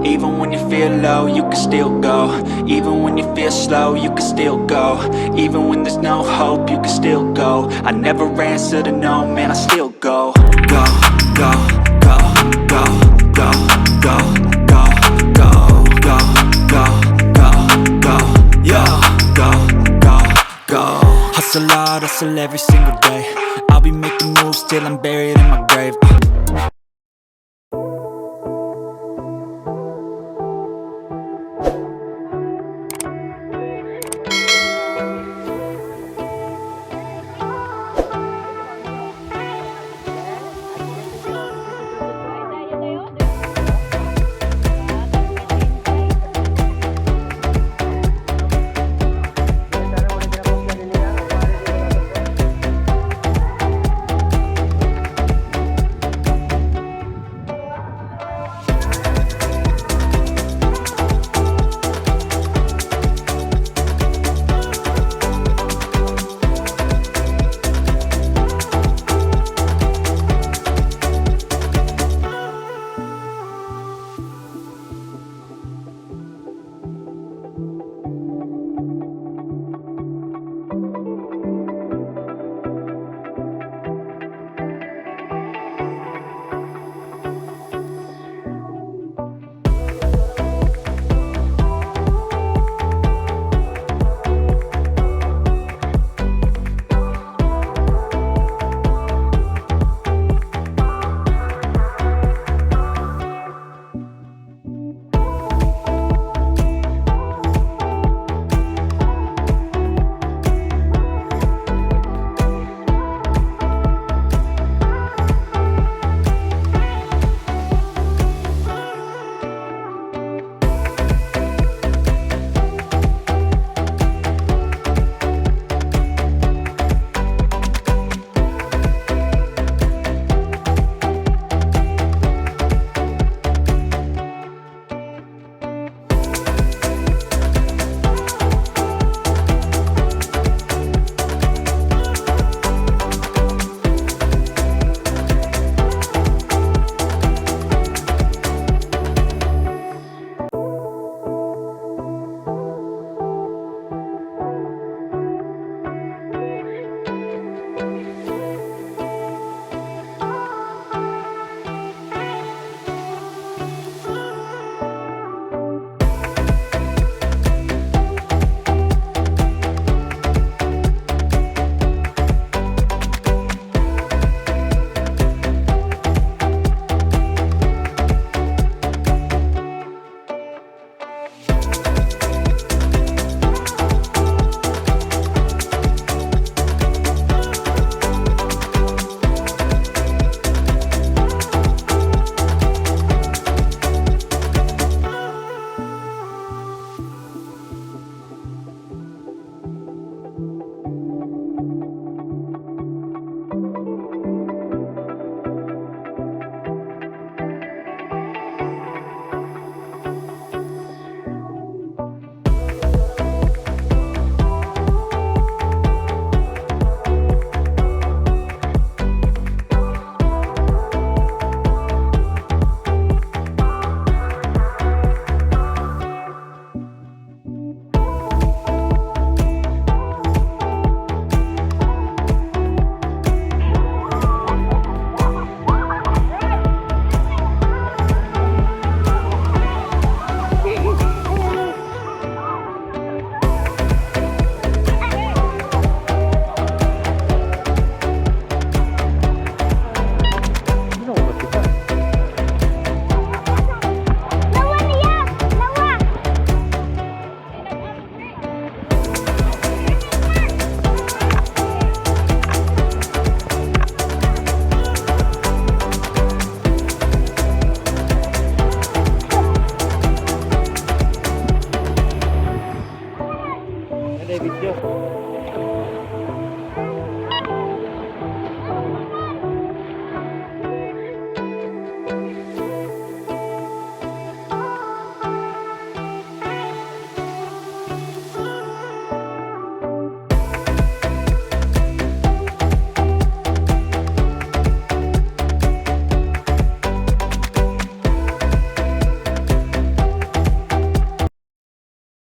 Even when you feel low, you can still go. Even when you feel slow, you can still go. Even when there's no hope, you can still go. I never answer to no, man, I still go. Go, go, go, go, go, go, go, go, go, go, go, go, yo, go, go, go. Hustle hard, hustle every single day. I'll be making moves till I'm buried in my grave.